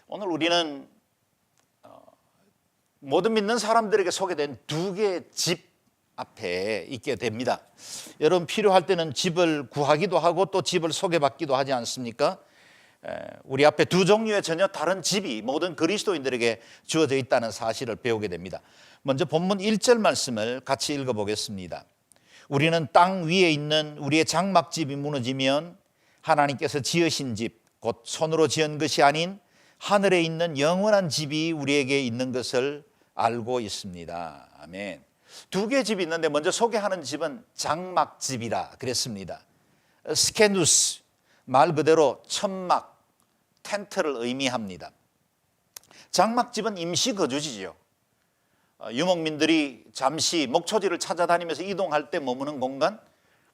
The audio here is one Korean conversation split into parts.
오늘 우리는 모든 믿는 사람들에게 소개된 두 개의 집 앞에 있게 됩니다. 여러분 필요할 때는 집을 구하기도 하고 또 집을 소개받기도 하지 않습니까? 우리 앞에 두 종류의 전혀 다른 집이 모든 그리스도인들에게 주어져 있다는 사실을 배우게 됩니다. 먼저 본문 1절 말씀을 같이 읽어보겠습니다. 우리는 땅 위에 있는 우리의 장막집이 무너지면 하나님께서 지으신 집, 곧 손으로 지은 것이 아닌 하늘에 있는 영원한 집이 우리에게 있는 것을 알고 있습니다. 아멘. 두 개의 집이 있는데 먼저 소개하는 집은 장막집이라 그랬습니다. 스케누스, 말 그대로 천막, 텐트를 의미합니다. 장막집은 임시 거주지죠. 유목민들이 잠시 목초지를 찾아다니면서 이동할 때 머무는 공간,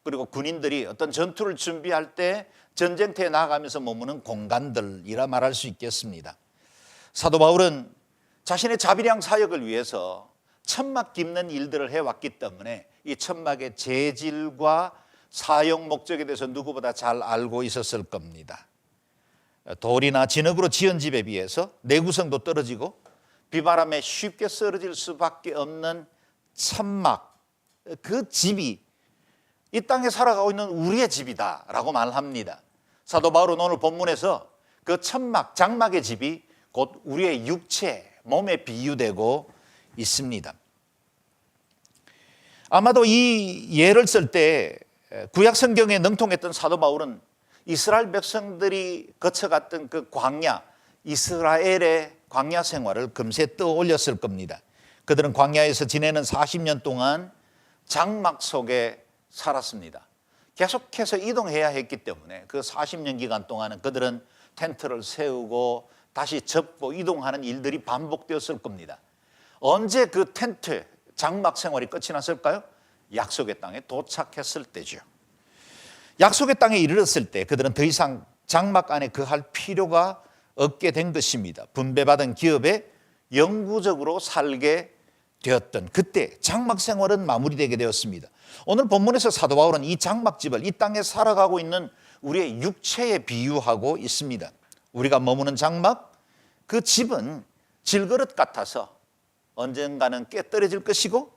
그리고 군인들이 어떤 전투를 준비할 때 전쟁터에 나가면서 머무는 공간들이라 말할 수 있겠습니다. 사도 바울은 자신의 자비량 사역을 위해서 천막 깁는 일들을 해왔기 때문에 이 천막의 재질과 사용 목적에 대해서 누구보다 잘 알고 있었을 겁니다. 돌이나 진흙으로 지은 집에 비해서 내구성도 떨어지고 비바람에 쉽게 쓰러질 수밖에 없는 천막, 그 집이 이 땅에 살아가고 있는 우리의 집이다 라고 말합니다. 사도 바울은 오늘 본문에서 그 천막, 장막의 집이 곧 우리의 육체, 몸에 비유되고 있습니다. 아마도 이 예를 쓸 때 구약 성경에 능통했던 사도 바울은 이스라엘 백성들이 거쳐갔던 그 광야, 이스라엘의 광야 생활을 금세 떠올렸을 겁니다. 그들은 광야에서 지내는 40년 동안 장막 속에 살았습니다. 계속해서 이동해야 했기 때문에 그 40년 기간 동안은 그들은 텐트를 세우고 다시 접고 이동하는 일들이 반복되었을 겁니다. 언제 그 텐트, 장막 생활이 끝이 났을까요? 약속의 땅에 도착했을 때죠. 약속의 땅에 이르렀을 때 그들은 더 이상 장막 안에 거할 필요가 없게 된 것입니다. 분배받은 기업에 영구적으로 살게 되었던 그때 장막 생활은 마무리되게 되었습니다. 오늘 본문에서 사도 바울은 이 장막집을 이 땅에 살아가고 있는 우리의 육체에 비유하고 있습니다. 우리가 머무는 장막, 그 집은 질그릇 같아서 언젠가는 깨떨어질 것이고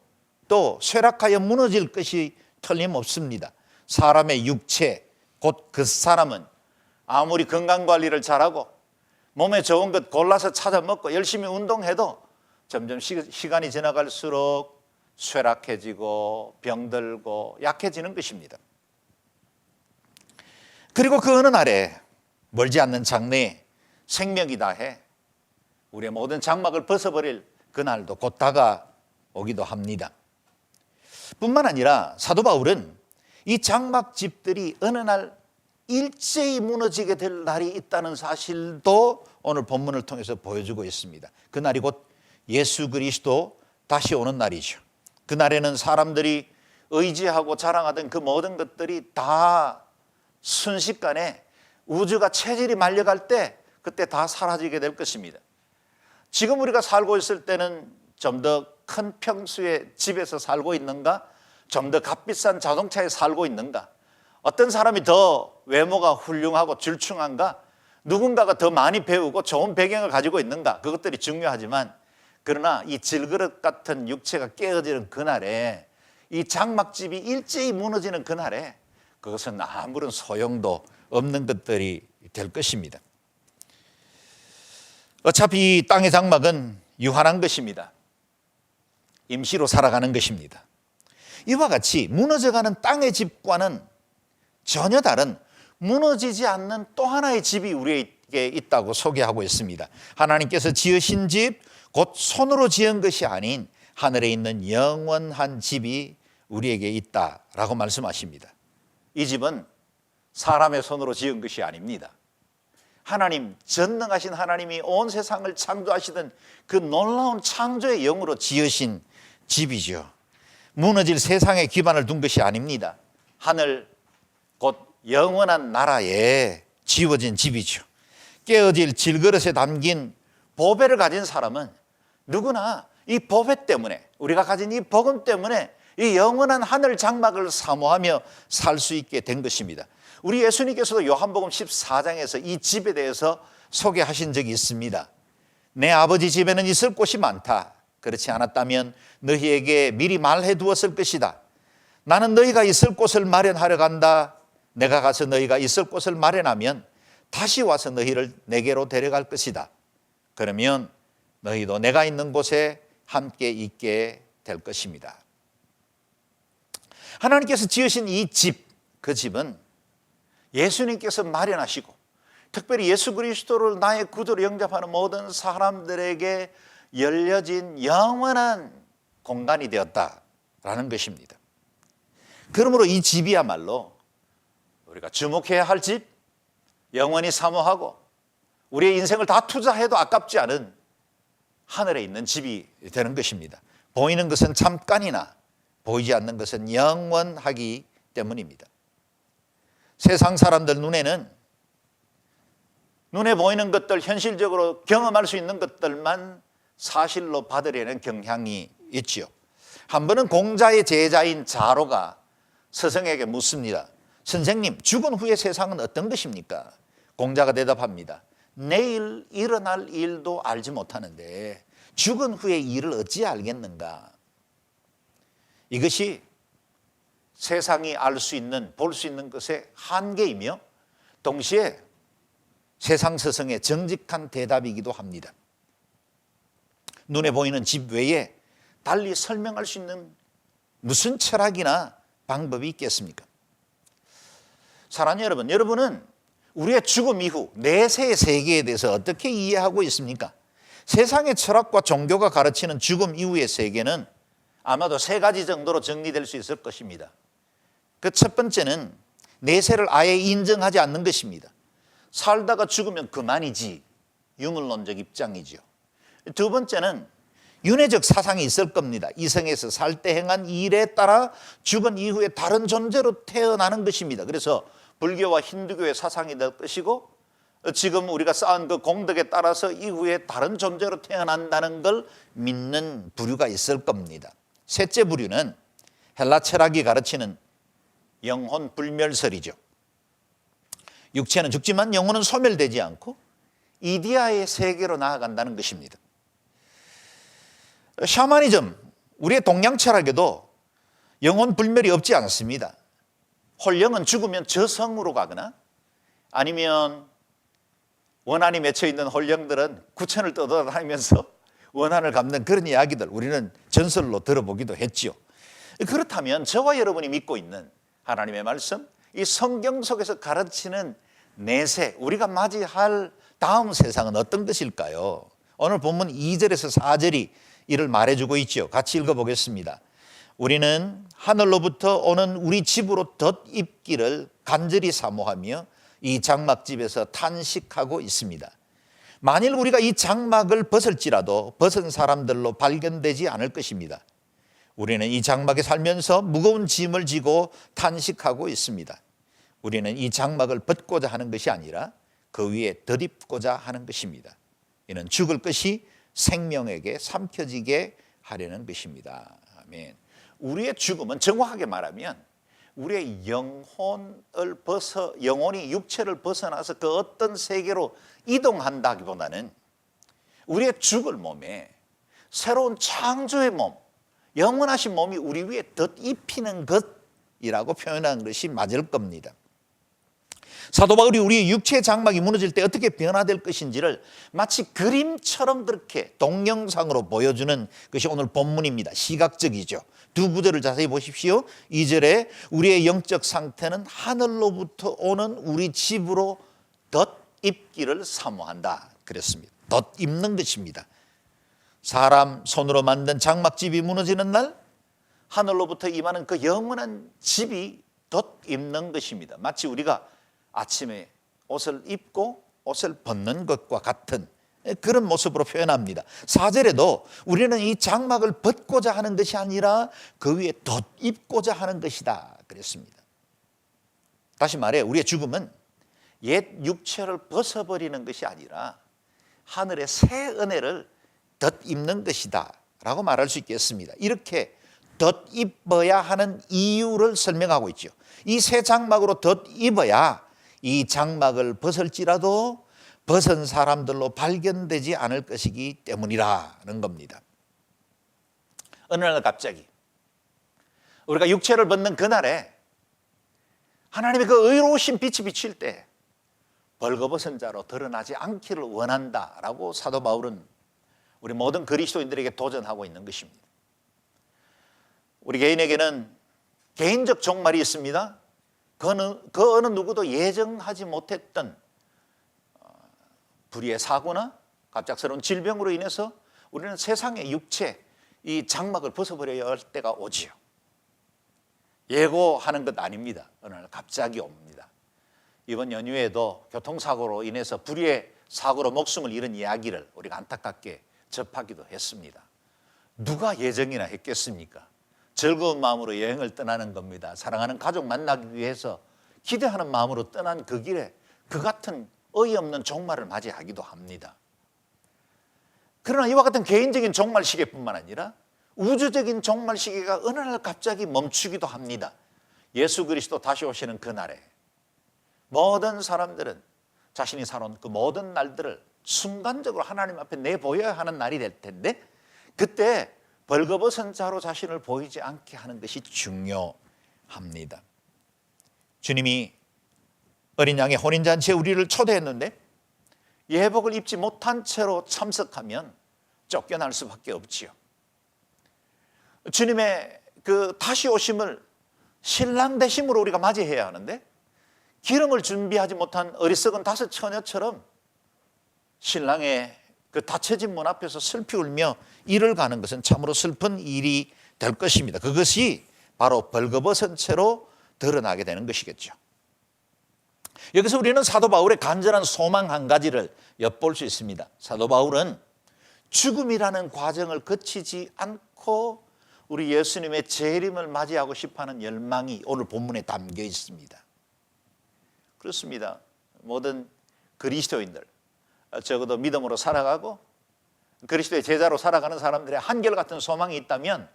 또 쇠락하여 무너질 것이 틀림없습니다. 사람의 육체, 곧 그 사람은 아무리 건강관리를 잘하고 몸에 좋은 것 골라서 찾아 먹고 열심히 운동해도 점점 시간이 지나갈수록 쇠락해지고 병들고 약해지는 것입니다. 그리고 그 어느 날에 멀지 않는 장래에 생명이 다해 우리의 모든 장막을 벗어버릴 그날도 곧 다가오기도 합니다. 뿐만 아니라 사도 바울은 이 장막집들이 어느 날 일제히 무너지게 될 날이 있다는 사실도 오늘 본문을 통해서 보여주고 있습니다. 그날이 곧 예수 그리스도 다시 오는 날이죠. 그날에는 사람들이 의지하고 자랑하던 그 모든 것들이 다 순식간에 우주가 체질이 말려갈 때 그때 다 사라지게 될 것입니다. 지금 우리가 살고 있을 때는 좀 더 큰 평수의 집에서 살고 있는가? 좀 더 값비싼 자동차에 살고 있는가? 어떤 사람이 더 외모가 훌륭하고 출중한가? 누군가가 더 많이 배우고 좋은 배경을 가지고 있는가? 그것들이 중요하지만 그러나 이 질그릇 같은 육체가 깨어지는 그날에 이 장막집이 일제히 무너지는 그날에 그것은 아무런 소용도 없는 것들이 될 것입니다. 어차피 이 땅의 장막은 유한한 것입니다. 임시로 살아가는 것입니다. 이와 같이 무너져가는 땅의 집과는 전혀 다른 무너지지 않는 또 하나의 집이 우리에게 있다고 소개하고 있습니다. 하나님께서 지으신 집, 곧 손으로 지은 것이 아닌 하늘에 있는 영원한 집이 우리에게 있다라고 말씀하십니다. 이 집은 사람의 손으로 지은 것이 아닙니다. 하나님, 전능하신 하나님이 온 세상을 창조하시던 그 놀라운 창조의 영으로 지으신 집이죠. 무너질 세상에 기반을 둔 것이 아닙니다. 하늘, 곧 영원한 나라에 지어진 집이죠. 깨어질 질그릇에 담긴 보배를 가진 사람은 누구나 이 보배 때문에, 우리가 가진 이 복음 때문에 이 영원한 하늘 장막을 사모하며 살 수 있게 된 것입니다. 우리 예수님께서도 요한복음 14장에서 이 집에 대해서 소개하신 적이 있습니다. 내 아버지 집에는 있을 곳이 많다. 그렇지 않았다면 너희에게 미리 말해 두었을 것이다. 나는 너희가 있을 곳을 마련하려 간다. 내가 가서 너희가 있을 곳을 마련하면 다시 와서 너희를 내게로 데려갈 것이다. 그러면 너희도 내가 있는 곳에 함께 있게 될 것입니다. 하나님께서 지으신 이 집, 그 집은 예수님께서 마련하시고 특별히 예수 그리스도를 나의 구주로 영접하는 모든 사람들에게 열려진 영원한 공간이 되었다라는 것입니다. 그러므로 이 집이야말로 우리가 주목해야 할 집, 영원히 사모하고 우리의 인생을 다 투자해도 아깝지 않은 하늘에 있는 집이 되는 것입니다. 보이는 것은 잠깐이나 보이지 않는 것은 영원하기 때문입니다. 세상 사람들 눈에는 눈에 보이는 것들, 현실적으로 경험할 수 있는 것들만 사실로 받으려는 경향이 있지요. 한 번은 공자의 제자인 자로가 스승에게 묻습니다. 선생님, 죽은 후의 세상은 어떤 것입니까? 공자가 대답합니다. 내일 일어날 일도 알지 못하는데 죽은 후의 일을 어찌 알겠는가? 이것이 세상이 알 수 있는, 볼 수 있는 것의 한계이며 동시에 세상 스승의 정직한 대답이기도 합니다. 눈에 보이는 집 외에 달리 설명할 수 있는 무슨 철학이나 방법이 있겠습니까? 사랑하는 여러분, 여러분은 우리의 죽음 이후 내세의 세계에 대해서 어떻게 이해하고 있습니까? 세상의 철학과 종교가 가르치는 죽음 이후의 세계는 아마도 세 가지 정도로 정리될 수 있을 것입니다. 그 첫 번째는 내세를 아예 인정하지 않는 것입니다. 살다가 죽으면 그만이지, 유물론적 입장이죠. 두 번째는 윤회적 사상이 있을 겁니다. 이생에서 살 때 행한 일에 따라 죽은 이후에 다른 존재로 태어나는 것입니다. 그래서 불교와 힌두교의 사상이 될 것이고 지금 우리가 쌓은 그 공덕에 따라서 이후에 다른 존재로 태어난다는 걸 믿는 부류가 있을 겁니다. 셋째 부류는 헬라 철학이 가르치는 영혼 불멸설이죠. 육체는 죽지만 영혼은 소멸되지 않고 이디아의 세계로 나아간다는 것입니다. 샤머니즘, 우리의 동양 철학에도 영혼 불멸이 없지 않습니다. 홀령은 죽으면 저성으로 가거나 아니면 원한이 맺혀 있는 홀령들은 구천을 떠돌아다니면서 원한을 갚는 그런 이야기들 우리는 전설로 들어보기도 했죠. 그렇다면 저와 여러분이 믿고 있는 하나님의 말씀, 이 성경 속에서 가르치는 내세, 우리가 맞이할 다음 세상은 어떤 것일까요? 오늘 본문 2절에서 4절이 이를 말해주고 있죠. 같이 읽어보겠습니다. 우리는 하늘로부터 오는 우리 집으로 덧입기를 간절히 사모하며 이 장막집에서 탄식하고 있습니다. 만일 우리가 이 장막을 벗을지라도 벗은 사람들로 발견되지 않을 것입니다. 우리는 이 장막에 살면서 무거운 짐을 지고 탄식하고 있습니다. 우리는 이 장막을 벗고자 하는 것이 아니라 그 위에 덧입고자 하는 것입니다. 이는 죽을 것이 생명에게 삼켜지게 하려는 것입니다. 아멘. 우리의 죽음은 정확하게 말하면 우리의 영혼이 육체를 벗어나서 그 어떤 세계로 이동한다기보다는 우리의 죽을 몸에 새로운 창조의 몸, 영원하신 몸이 우리 위에 덧입히는 것이라고 표현하는 것이 맞을 겁니다. 사도 바울이 우리의 육체의 장막이 무너질 때 어떻게 변화될 것인지를 마치 그림처럼 그렇게 동영상으로 보여주는 것이 오늘 본문입니다. 시각적이죠. 두 구절을 자세히 보십시오. 2절에 우리의 영적 상태는 하늘로부터 오는 우리 집으로 덧입기를 사모한다 그랬습니다. 덧입는 것입니다. 사람 손으로 만든 장막집이 무너지는 날 하늘로부터 임하는 그 영원한 집이 덧입는 것입니다. 마치 우리가 아침에 옷을 입고 옷을 벗는 것과 같은 그런 모습으로 표현합니다. 4절에도 우리는 이 장막을 벗고자 하는 것이 아니라 그 위에 덧입고자 하는 것이다 그랬습니다. 다시 말해 우리의 죽음은 옛 육체를 벗어버리는 것이 아니라 하늘의 새 은혜를 덧입는 것이다 라고 말할 수 있겠습니다. 이렇게 덧입어야 하는 이유를 설명하고 있죠. 이 새 장막으로 덧입어야 이 장막을 벗을지라도 벗은 사람들로 발견되지 않을 것이기 때문이라는 겁니다. 어느 날 갑자기 우리가 육체를 벗는 그날에 하나님의 그 의로우신 빛이 비칠 때 벌거벗은 자로 드러나지 않기를 원한다라고 사도 바울은 우리 모든 그리스도인들에게 도전하고 있는 것입니다. 우리 개인에게는 개인적 종말이 있습니다. 그 어느 누구도 예정하지 못했던 불의의 사고나 갑작스러운 질병으로 인해서 우리는 세상의 육체, 이 장막을 벗어버려야 할 때가 오지요. 예고하는 것 아닙니다. 어느 날 갑자기 옵니다. 이번 연휴에도 교통사고로 인해서 불의의 사고로 목숨을 잃은 이야기를 우리가 안타깝게 접하기도 했습니다. 누가 예정이나 했겠습니까? 즐거운 마음으로 여행을 떠나는 겁니다. 사랑하는 가족 만나기 위해서 기대하는 마음으로 떠난 그 길에 그 같은 어이없는 종말을 맞이하기도 합니다. 그러나 이와 같은 개인적인 종말 시계뿐만 아니라 우주적인 종말 시계가 어느 날 갑자기 멈추기도 합니다. 예수 그리스도 다시 오시는 그날에 모든 사람들은 자신이 살아온 그 모든 날들을 순간적으로 하나님 앞에 내보여야 하는 날이 될 텐데, 그때 벌거벗은 자로 자신을 보이지 않게 하는 것이 중요합니다. 주님이 어린 양의 혼인잔치에 우리를 초대했는데 예복을 입지 못한 채로 참석하면 쫓겨날 수밖에 없지요. 주님의 그 다시 오심을 신랑 되심으로 우리가 맞이해야 하는데, 기름을 준비하지 못한 어리석은 다섯 처녀처럼 신랑의 그 닫혀진 문 앞에서 슬피 울며 일을 가는 것은 참으로 슬픈 일이 될 것입니다. 그것이 바로 벌거벗은 채로 드러나게 되는 것이겠죠. 여기서 우리는 사도 바울의 간절한 소망 한 가지를 엿볼 수 있습니다. 사도 바울은 죽음이라는 과정을 거치지 않고 우리 예수님의 재림을 맞이하고 싶어하는 열망이 오늘 본문에 담겨 있습니다. 그렇습니다. 모든 그리스도인들, 적어도 믿음으로 살아가고 그리스도의 제자로 살아가는 사람들의 한결같은 소망이 있다면,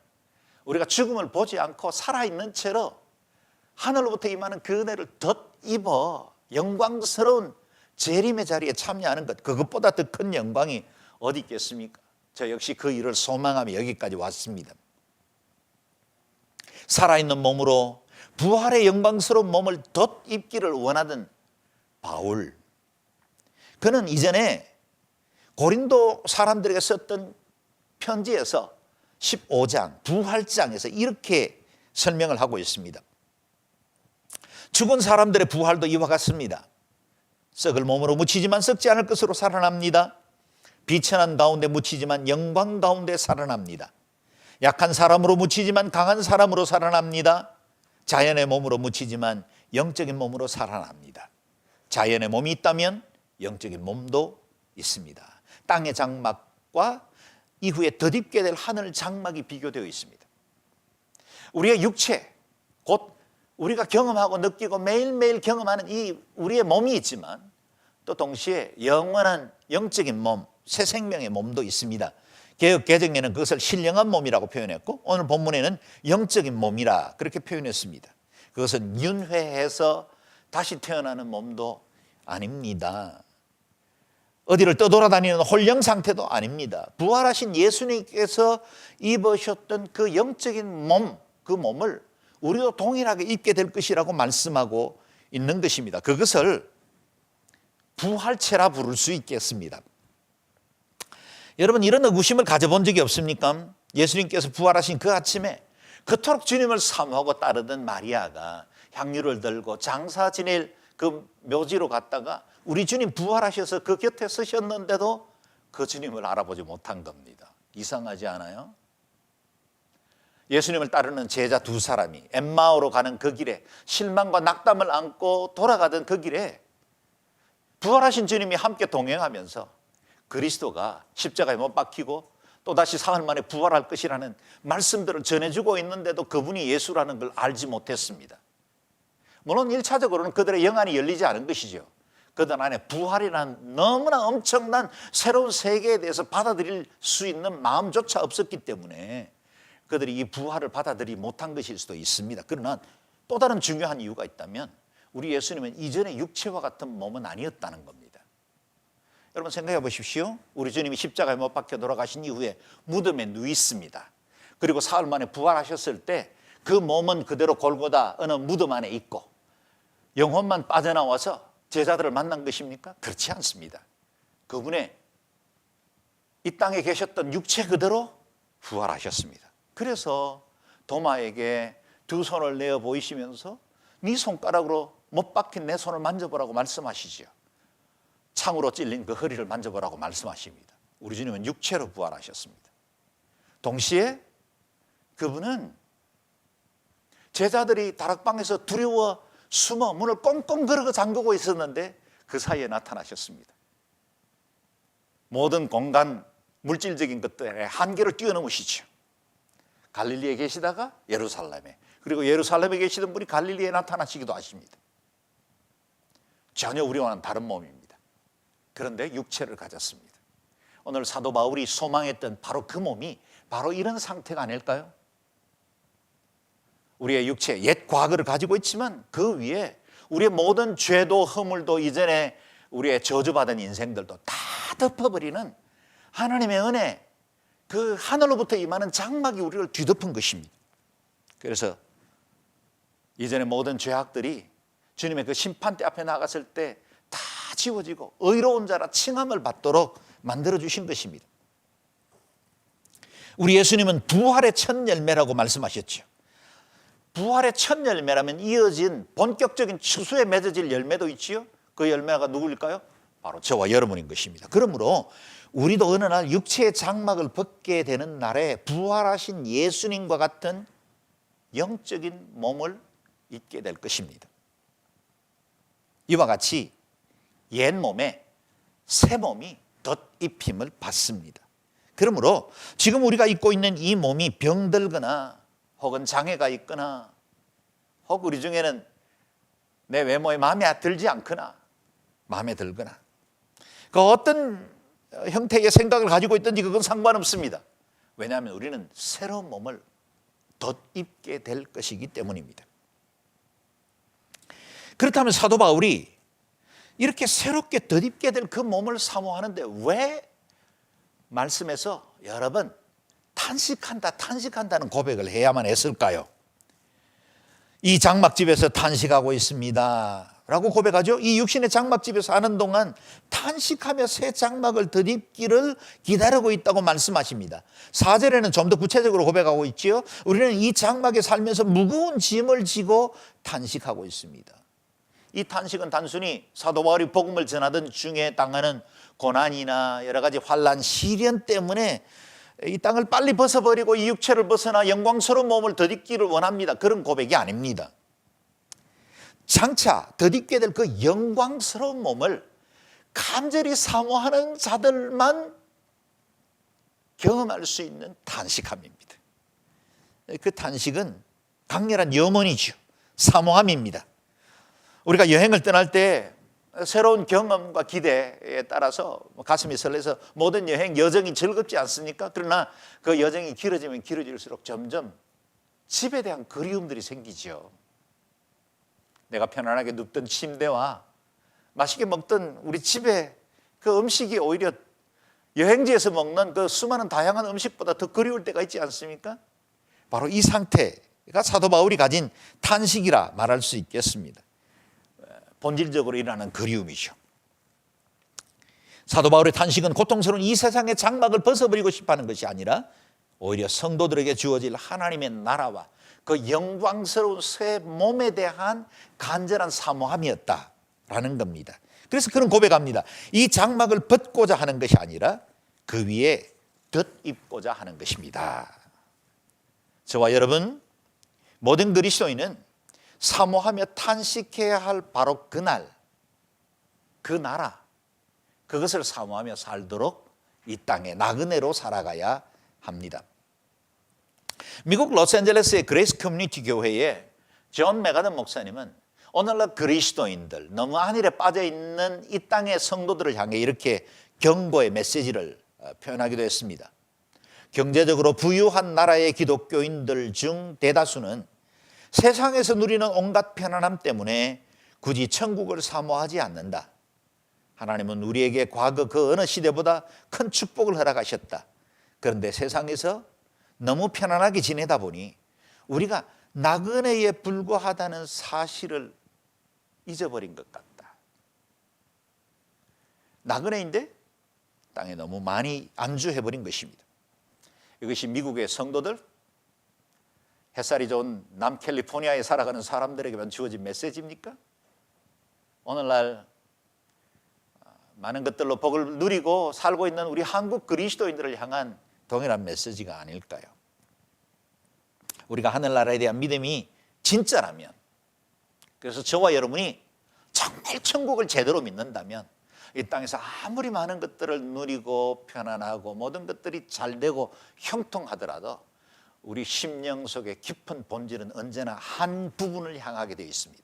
우리가 죽음을 보지 않고 살아있는 채로 하늘로부터 임하는 그 은혜를 덧입어 영광스러운 재림의 자리에 참여하는 것, 그것보다 더 큰 영광이 어디 있겠습니까? 저 역시 그 일을 소망하며 여기까지 왔습니다. 살아있는 몸으로 부활의 영광스러운 몸을 덧입기를 원하던 바울, 그는 이전에 고린도 사람들에게 썼던 편지에서 15장 부활장에서 이렇게 설명을 하고 있습니다. 죽은 사람들의 부활도 이와 같습니다. 썩을 몸으로 묻히지만 썩지 않을 것으로 살아납니다. 비천한 가운데 묻히지만 영광 가운데 살아납니다. 약한 사람으로 묻히지만 강한 사람으로 살아납니다. 자연의 몸으로 묻히지만 영적인 몸으로 살아납니다. 자연의 몸이 있다면 영적인 몸도 있습니다. 땅의 장막과 이후에 덧입게 될 하늘 장막이 비교되어 있습니다. 우리의 육체, 곧 우리가 경험하고 느끼고 매일매일 경험하는 이 우리의 몸이 있지만, 또 동시에 영원한 영적인 몸, 새 생명의 몸도 있습니다. 개역 개정에는 그것을 신령한 몸이라고 표현했고, 오늘 본문에는 영적인 몸이라 그렇게 표현했습니다. 그것은 윤회해서 다시 태어나는 몸도 아닙니다. 어디를 떠돌아다니는 홀령 상태도 아닙니다. 부활하신 예수님께서 입으셨던 그 영적인 몸, 그 몸을 우리도 동일하게 입게 될 것이라고 말씀하고 있는 것입니다. 그것을 부활체라 부를 수 있겠습니다. 여러분, 이런 의구심을 가져본 적이 없습니까? 예수님께서 부활하신 그 아침에 그토록 주님을 사모하고 따르던 마리아가 향유를 들고 장사 지낼 그 묘지로 갔다가 우리 주님 부활하셔서 그 곁에 서셨는데도 그 주님을 알아보지 못한 겁니다. 이상하지 않아요? 예수님을 따르는 제자 두 사람이 엠마오로 가는 그 길에 실망과 낙담을 안고 돌아가던 그 길에 부활하신 주님이 함께 동행하면서 그리스도가 십자가에 못 박히고 또다시 사흘 만에 부활할 것이라는 말씀들을 전해주고 있는데도 그분이 예수라는 걸 알지 못했습니다. 물론 1차적으로는 그들의 영안이 열리지 않은 것이죠. 그들 안에 부활이라는 너무나 엄청난 새로운 세계에 대해서 받아들일 수 있는 마음조차 없었기 때문에 그들이 이 부활을 받아들이지 못한 것일 수도 있습니다. 그러나 또 다른 중요한 이유가 있다면, 우리 예수님은 이전의 육체와 같은 몸은 아니었다는 겁니다. 여러분 생각해 보십시오. 우리 주님이 십자가에 못 박혀 돌아가신 이후에 무덤에 누있습니다. 그리고 사흘 만에 부활하셨을 때 그 몸은 그대로 골고다 어느 무덤 안에 있고 영혼만 빠져나와서 제자들을 만난 것입니까? 그렇지 않습니다. 그분의 이 땅에 계셨던 육체 그대로 부활하셨습니다. 그래서 도마에게 두 손을 내어 보이시면서 네 손가락으로 못 박힌 내 손을 만져보라고 말씀하시죠. 창으로 찔린 그 허리를 만져보라고 말씀하십니다. 우리 주님은 육체로 부활하셨습니다. 동시에 그분은 제자들이 다락방에서 두려워 숨어 문을 꽁꽁 걸어 잠그고 있었는데 그 사이에 나타나셨습니다. 모든 공간 물질적인 것들의 한계를 뛰어넘으시죠. 갈릴리에 계시다가 예루살렘에, 그리고 예루살렘에 계시던 분이 갈릴리에 나타나시기도 하십니다. 전혀 우리와는 다른 몸입니다. 그런데 육체를 가졌습니다. 오늘 사도 바울이 소망했던 바로 그 몸이 바로 이런 상태가 아닐까요? 우리의 육체, 옛 과거를 가지고 있지만 그 위에 우리의 모든 죄도 허물도 이전에 우리의 저주받은 인생들도 다 덮어버리는 하나님의 은혜, 그 하늘로부터 임하는 장막이 우리를 뒤덮은 것입니다. 그래서 이전의 모든 죄악들이 주님의 그 심판대 앞에 나갔을 때 다 지워지고 의로운 자라 칭함을 받도록 만들어주신 것입니다. 우리 예수님은 부활의 첫 열매라고 말씀하셨죠. 부활의 첫 열매라면 이어진 본격적인 추수에 맺어질 열매도 있지요. 그 열매가 누구일까요? 바로 저와 여러분인 것입니다. 그러므로 우리도 어느 날 육체의 장막을 벗게 되는 날에 부활하신 예수님과 같은 영적인 몸을 입게 될 것입니다. 이와 같이 옛 몸에 새 몸이 덧입힘을 받습니다. 그러므로 지금 우리가 입고 있는 이 몸이 병들거나 혹은 장애가 있거나 혹 우리 중에는 내 외모에 마음에 들지 않거나 마음에 들거나 그 어떤 형태의 생각을 가지고 있든지 그건 상관없습니다. 왜냐하면 우리는 새로운 몸을 덧입게 될 것이기 때문입니다. 그렇다면 사도 바울이 이렇게 새롭게 덧입게 될 그 몸을 사모하는데 왜 말씀에서 여러 번 탄식한다는 고백을 해야만 했을까요? 이 장막집에서 탄식하고 있습니다 라고 고백하죠. 이 육신의 장막집에서 하는 동안 탄식하며 새 장막을 덧입기를 기다리고 있다고 말씀하십니다. 4절에는 좀 더 구체적으로 고백하고 있지요. 우리는 이 장막에 살면서 무거운 짐을 지고 탄식하고 있습니다. 이 탄식은 단순히 사도 바울이 복음을 전하던 중에 당하는 고난이나 여러 가지 환난, 시련 때문에 이 땅을 빨리 벗어버리고 이 육체를 벗어나 영광스러운 몸을 덧입기를 원합니다. 그런 고백이 아닙니다. 장차 덧입게 될 그 영광스러운 몸을 간절히 사모하는 자들만 경험할 수 있는 탄식함입니다. 그 탄식은 강렬한 염원이죠. 사모함입니다. 우리가 여행을 떠날 때 새로운 경험과 기대에 따라서 가슴이 설레서 모든 여행 여정이 즐겁지 않습니까? 그러나 그 여정이 길어지면 길어질수록 점점 집에 대한 그리움들이 생기죠. 내가 편안하게 눕던 침대와 맛있게 먹던 우리 집에 그 음식이 오히려 여행지에서 먹는 그 수많은 다양한 음식보다 더 그리울 때가 있지 않습니까? 바로 이 상태가 사도 바울이 가진 탄식이라 말할 수 있겠습니다. 본질적으로 일어나는 그리움이죠. 사도 바울의 탄식은 고통스러운 이 세상의 장막을 벗어버리고 싶어하는 것이 아니라 오히려 성도들에게 주어질 하나님의 나라와 그 영광스러운 새 몸에 대한 간절한 사모함이었다라는 겁니다. 그래서 그런 고백합니다. 이 장막을 벗고자 하는 것이 아니라 그 위에 덧입고자 하는 것입니다. 저와 여러분 모든 그리스도인은 사모하며 탄식해야 할 바로 그날, 그 나라, 그것을 사모하며 살도록 이 땅에 나그네로 살아가야 합니다. 미국 로스앤젤레스의 그레이스 커뮤니티 교회의 존 메가든 목사님은 오늘날 그리스도인들, 너무 안일에 빠져있는 이 땅의 성도들을 향해 이렇게 경고의 메시지를 표현하기도 했습니다. 경제적으로 부유한 나라의 기독교인들 중 대다수는 세상에서 누리는 온갖 편안함 때문에 굳이 천국을 사모하지 않는다. 하나님은 우리에게 과거 그 어느 시대보다 큰 축복을 허락하셨다. 그런데 세상에서 너무 편안하게 지내다 보니 우리가 나그네에 불과하다는 사실을 잊어버린 것 같다. 나그네인데 땅에 너무 많이 안주해버린 것입니다. 이것이 미국의 성도들, 햇살이 좋은 남캘리포니아에 살아가는 사람들에게만 주어진 메시지입니까? 오늘날 많은 것들로 복을 누리고 살고 있는 우리 한국 그리스도인들을 향한 동일한 메시지가 아닐까요? 우리가 하늘나라에 대한 믿음이 진짜라면, 그래서 저와 여러분이 정말 천국을 제대로 믿는다면 이 땅에서 아무리 많은 것들을 누리고 편안하고 모든 것들이 잘 되고 형통하더라도 우리 심령 속의 깊은 본질은 언제나 한 부분을 향하게 되어 있습니다.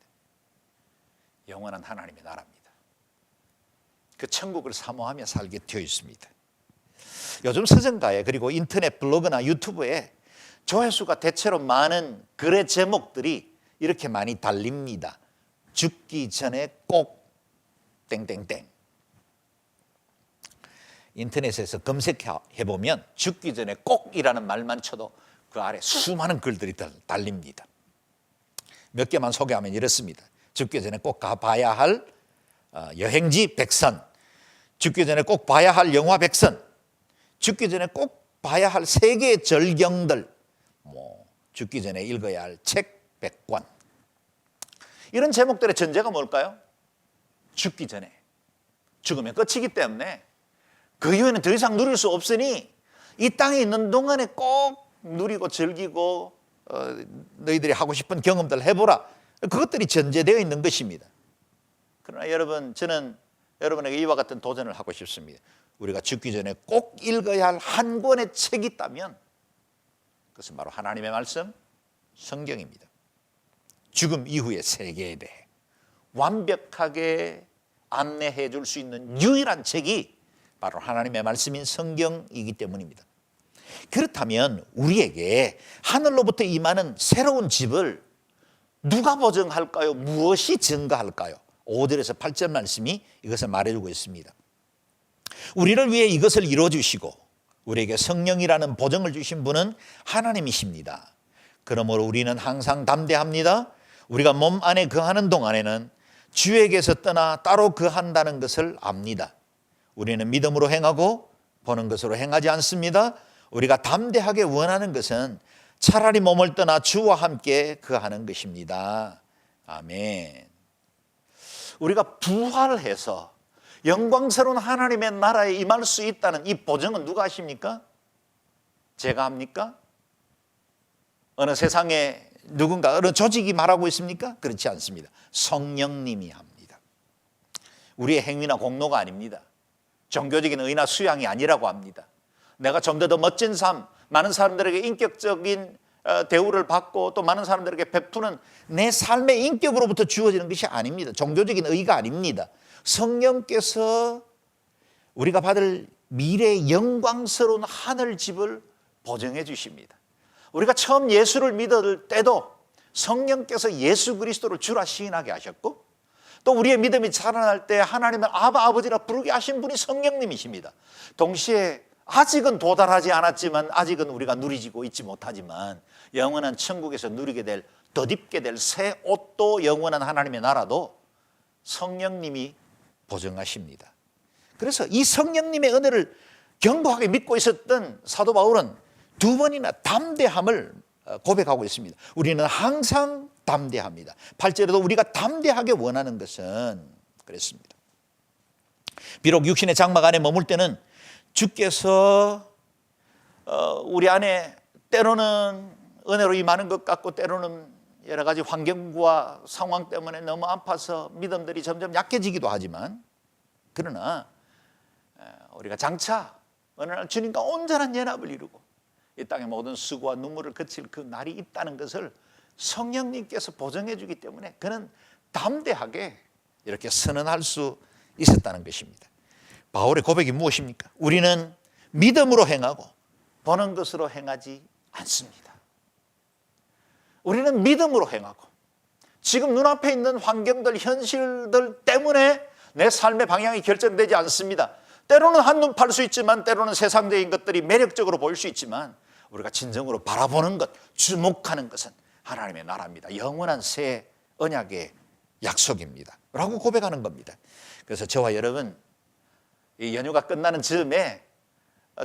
영원한 하나님의 나라입니다. 그 천국을 사모하며 살게 되어 있습니다. 요즘 서점가에 그리고 인터넷 블로그나 유튜브에 조회수가 대체로 많은 글의 제목들이 이렇게 많이 달립니다. 죽기 전에 꼭 땡땡땡. 인터넷에서 검색해보면 죽기 전에 꼭이라는 말만 쳐도 그 아래 수많은 글들이 달립니다. 몇 개만 소개하면 이렇습니다. 죽기 전에 꼭 가봐야 할 여행지 백선, 죽기 전에 꼭 봐야 할 영화 백선, 죽기 전에 꼭 봐야 할 세계의 절경들, 죽기 전에 읽어야 할 책 100권. 이런 제목들의 전제가 뭘까요? 죽기 전에, 죽으면 끝이기 때문에 그 이후에는 더 이상 누릴 수 없으니 이 땅에 있는 동안에 꼭 누리고 즐기고 너희들이 하고 싶은 경험들 해보라. 그것들이 전제되어 있는 것입니다. 그러나 여러분, 저는 여러분에게 이와 같은 도전을 하고 싶습니다. 우리가 죽기 전에 꼭 읽어야 할 한 권의 책이 있다면 그것은 바로 하나님의 말씀, 성경입니다. 죽음 이후의 세계에 대해 완벽하게 안내해 줄 수 있는 유일한 책이 바로 하나님의 말씀인 성경이기 때문입니다. 그렇다면 우리에게 하늘로부터 임하는 새로운 집을 누가 보증할까요? 무엇이 증거할까요? 5절에서 8절 말씀이 이것을 말해주고 있습니다. 우리를 위해 이것을 이루어주시고 우리에게 성령이라는 보증을 주신 분은 하나님이십니다. 그러므로 우리는 항상 담대합니다. 우리가 몸 안에 거하는 동안에는 주에게서 떠나 따로 거한다는 것을 압니다. 우리는 믿음으로 행하고 보는 것으로 행하지 않습니다. 우리가 담대하게 원하는 것은 차라리 몸을 떠나 주와 함께 거하는 것입니다. 아멘. 우리가 부활해서 영광스러운 하나님의 나라에 임할 수 있다는 이 보증은 누가 하십니까? 제가 합니까? 어느 세상에 누군가 어느 조직이 말하고 있습니까? 그렇지 않습니다. 성령님이 합니다. 우리의 행위나 공로가 아닙니다. 종교적인 의나 수양이 아니라고 합니다. 내가 좀 더 멋진 삶, 많은 사람들에게 인격적인 대우를 받고 또 많은 사람들에게 베푸는 내 삶의 인격으로부터 주어지는 것이 아닙니다. 종교적인 의가 아닙니다. 성령께서 우리가 받을 미래의 영광스러운 하늘집을 보증해 주십니다. 우리가 처음 예수를 믿을 때도 성령께서 예수 그리스도를 주라 시인하게 하셨고 또 우리의 믿음이 자라날 때 하나님을 아바 아버지라 부르게 하신 분이 성령님이십니다. 동시에 아직은 도달하지 않았지만 아직은 우리가 누리지고 있지 못하지만 영원한 천국에서 누리게 될 덧입게 될 새 옷도 영원한 하나님의 나라도 성령님이 보증하십니다. 그래서 이 성령님의 은혜를 견고하게 믿고 있었던 사도 바울은 두 번이나 담대함을 고백하고 있습니다. 우리는 항상 담대합니다. 8절에도 우리가 담대하게 원하는 것은 그랬습니다. 비록 육신의 장막 안에 머물 때는 주께서 우리 안에 때로는 은혜로 임하는 것 같고 때로는 여러 가지 환경과 상황 때문에 너무 아파서 믿음들이 점점 약해지기도 하지만 그러나 우리가 장차 어느 날 주님과 온전한 연합을 이루고 이 땅의 모든 수고와 눈물을 그칠 그 날이 있다는 것을 성령님께서 보증해 주기 때문에 그는 담대하게 이렇게 선언할 수 있었다는 것입니다. 바울의 고백이 무엇입니까? 우리는 믿음으로 행하고 보는 것으로 행하지 않습니다. 우리는 믿음으로 행하고 지금 눈앞에 있는 환경들, 현실들 때문에 내 삶의 방향이 결정되지 않습니다. 때로는 한눈 팔 수 있지만, 때로는 세상적인 것들이 매력적으로 보일 수 있지만, 우리가 진정으로 바라보는 것, 주목하는 것은 하나님의 나라입니다. 영원한 새 언약의 약속입니다 라고 고백하는 겁니다. 그래서 저와 여러분, 이 연휴가 끝나는 즈음에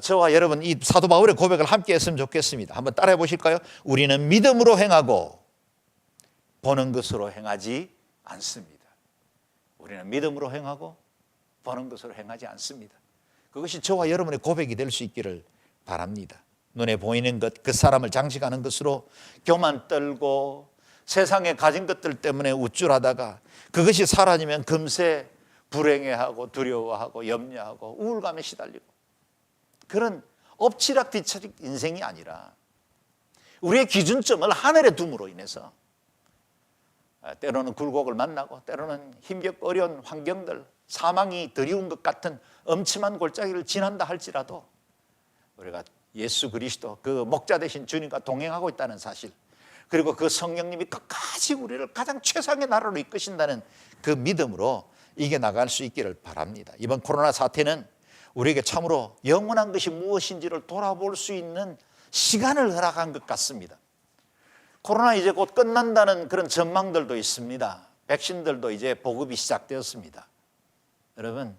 저와 여러분 이 사도 바울의 고백을 함께 했으면 좋겠습니다. 한번 따라해 보실까요? 우리는 믿음으로 행하고 보는 것으로 행하지 않습니다. 우리는 믿음으로 행하고 보는 것으로 행하지 않습니다. 그것이 저와 여러분의 고백이 될 수 있기를 바랍니다. 눈에 보이는 것, 그 사람을 장식하는 것으로 교만 떨고 세상에 가진 것들 때문에 우쭐하다가 그것이 사라지면 금세 불행해하고 두려워하고 염려하고 우울감에 시달리고, 그런 엎치락뒤치락 인생이 아니라 우리의 기준점을 하늘에 둠으로 인해서 때로는 굴곡을 만나고, 때로는 힘겹고 어려운 환경들, 사망이 드리운 것 같은 엄침한 골짜기를 지난다 할지라도 우리가 예수 그리스도 그 목자 되신 주님과 동행하고 있다는 사실, 그리고 그 성령님이 끝까지 우리를 가장 최상의 나라로 이끄신다는 그 믿음으로 이겨나갈 수 있기를 바랍니다. 이번 코로나 사태는 우리에게 참으로 영원한 것이 무엇인지를 돌아볼 수 있는 시간을 허락한 것 같습니다. 코로나 이제 곧 끝난다는 그런 전망들도 있습니다. 백신들도 이제 보급이 시작되었습니다. 여러분,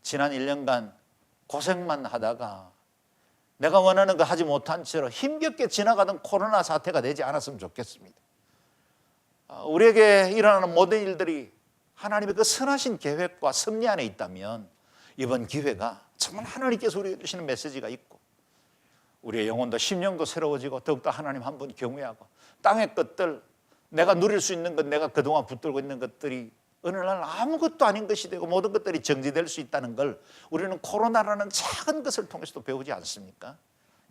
지난 1년간 고생만 하다가 내가 원하는 거 하지 못한 채로 힘겹게 지나가던 코로나 사태가 되지 않았으면 좋겠습니다. 우리에게 일어나는 모든 일들이 하나님의 그 선하신 계획과 섭리 안에 있다면 이번 기회가 정말 하나님께서 우리에게 주시는 메시지가 있고, 우리의 영혼도 심령도 새로워지고 더욱더 하나님 한 분 경외하고, 땅의 것들, 내가 누릴 수 있는 것, 내가 그동안 붙들고 있는 것들이 어느 날 아무것도 아닌 것이 되고 모든 것들이 정지될 수 있다는 걸 우리는 코로나라는 작은 것을 통해서도 배우지 않습니까?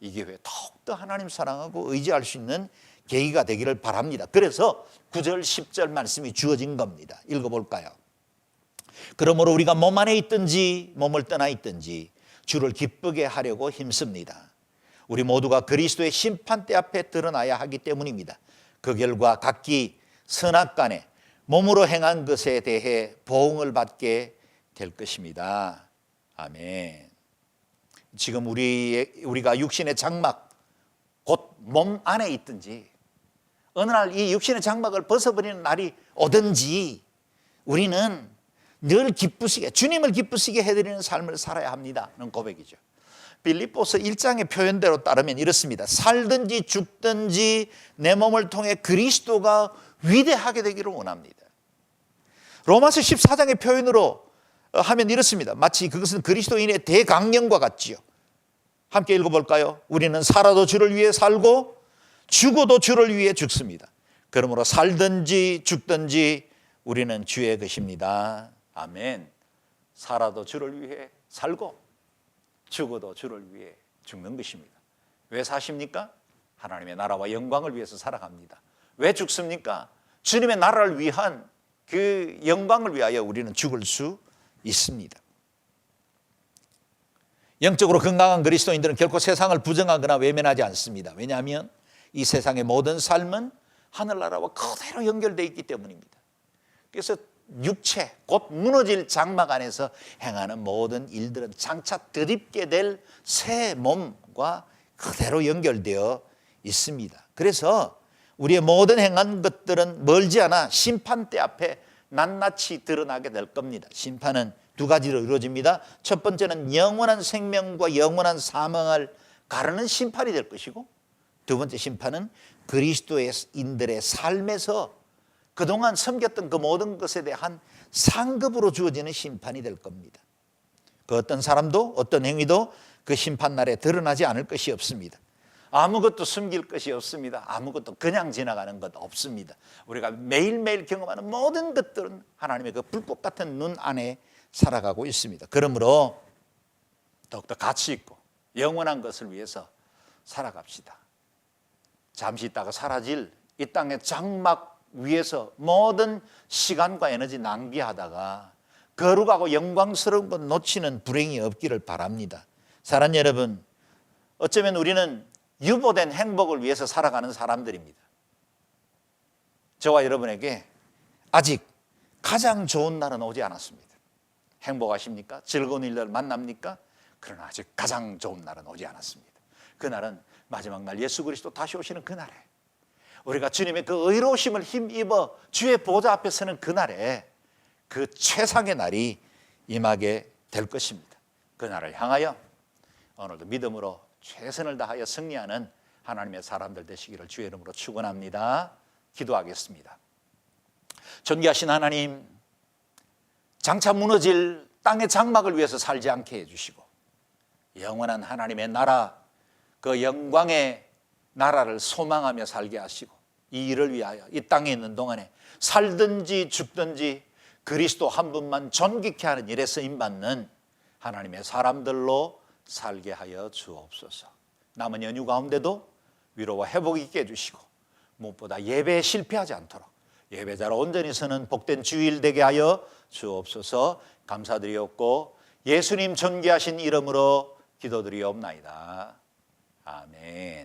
이 기회에 더욱더 하나님 사랑하고 의지할 수 있는 계기가 되기를 바랍니다. 그래서 9절 10절 말씀이 주어진 겁니다. 읽어볼까요? 그러므로 우리가 몸 안에 있든지 몸을 떠나 있든지 주를 기쁘게 하려고 힘씁니다. 우리 모두가 그리스도의 심판대 앞에 드러나야 하기 때문입니다. 그 결과 각기 선악간에 몸으로 행한 것에 대해 보응을 받게 될 것입니다. 아멘. 지금 우리가 육신의 장막, 곧 몸 안에 있든지 어느 날 이 육신의 장막을 벗어버리는 날이 오든지 우리는 늘 기쁘시게, 주님을 기쁘시게 해드리는 삶을 살아야 합니다는 고백이죠. 빌립보서 1장의 표현대로 따르면 이렇습니다. 살든지 죽든지 내 몸을 통해 그리스도가 위대하게 되기를 원합니다. 로마서 14장의 표현으로 하면 이렇습니다. 마치 그것은 그리스도인의 대강령과 같지요. 함께 읽어볼까요? 우리는 살아도 주를 위해 살고 죽어도 주를 위해 죽습니다. 그러므로 살든지 죽든지 우리는 주의 것입니다. 아멘. 살아도 주를 위해 살고 죽어도 주를 위해 죽는 것입니다. 왜 사십니까? 하나님의 나라와 영광을 위해서 살아갑니다. 왜 죽습니까? 주님의 나라를 위한 그 영광을 위하여 우리는 죽을 수 있습니다. 영적으로 건강한 그리스도인들은 결코 세상을 부정하거나 외면하지 않습니다. 왜냐하면 이 세상의 모든 삶은 하늘나라와 그대로 연결되어 있기 때문입니다. 그래서 육체, 곧 무너질 장막 안에서 행하는 모든 일들은 장차 덧입게 될 새 몸과 그대로 연결되어 있습니다. 그래서 우리의 모든 행한 것들은 멀지 않아 심판대 앞에 낱낱이 드러나게 될 겁니다. 심판은 두 가지로 이루어집니다. 첫 번째는 영원한 생명과 영원한 사망을 가르는 심판이 될 것이고, 두 번째 심판은 그리스도인들의 삶에서 그동안 섬겼던 그 모든 것에 대한 상급으로 주어지는 심판이 될 겁니다. 그 어떤 사람도 어떤 행위도 그 심판날에 드러나지 않을 것이 없습니다. 아무것도 숨길 것이 없습니다. 아무것도 그냥 지나가는 것 없습니다. 우리가 매일매일 경험하는 모든 것들은 하나님의 그 불꽃 같은 눈 안에 살아가고 있습니다. 그러므로 더욱더 가치 있고 영원한 것을 위해서 살아갑시다. 잠시 있다가 사라질 이 땅의 장막 위에서 모든 시간과 에너지 낭비하다가 거룩하고 영광스러운 것 놓치는 불행이 없기를 바랍니다. 사랑하는 여러분, 어쩌면 우리는 유보된 행복을 위해서 살아가는 사람들입니다. 저와 여러분에게 아직 가장 좋은 날은 오지 않았습니다. 행복하십니까? 즐거운 일들 만납니까? 그러나 아직 가장 좋은 날은 오지 않았습니다. 그날은 마지막 날 예수 그리스도 다시 오시는 그날에 우리가 주님의 그 의로우심을 힘입어 주의 보좌 앞에 서는 그날에 그 최상의 날이 임하게 될 것입니다. 그날을 향하여 오늘도 믿음으로 최선을 다하여 승리하는 하나님의 사람들 되시기를 주의 이름으로 축원합니다. 기도하겠습니다. 존귀하신 하나님, 장차 무너질 땅의 장막을 위해서 살지 않게 해주시고 영원한 하나님의 나라, 그 영광의 나라를 소망하며 살게 하시고 이 일을 위하여 이 땅에 있는 동안에 살든지 죽든지 그리스도 한 분만 존귀케 하는 일에 쓰임받는 하나님의 사람들로 살게 하여 주옵소서. 남은 연휴 가운데도 위로와 회복 있게 해주시고 무엇보다 예배에 실패하지 않도록 예배자로 온전히 서는 복된 주일 되게 하여 주옵소서. 감사드리옵고 예수님 존귀하신 이름으로 기도드리옵나이다. 아멘.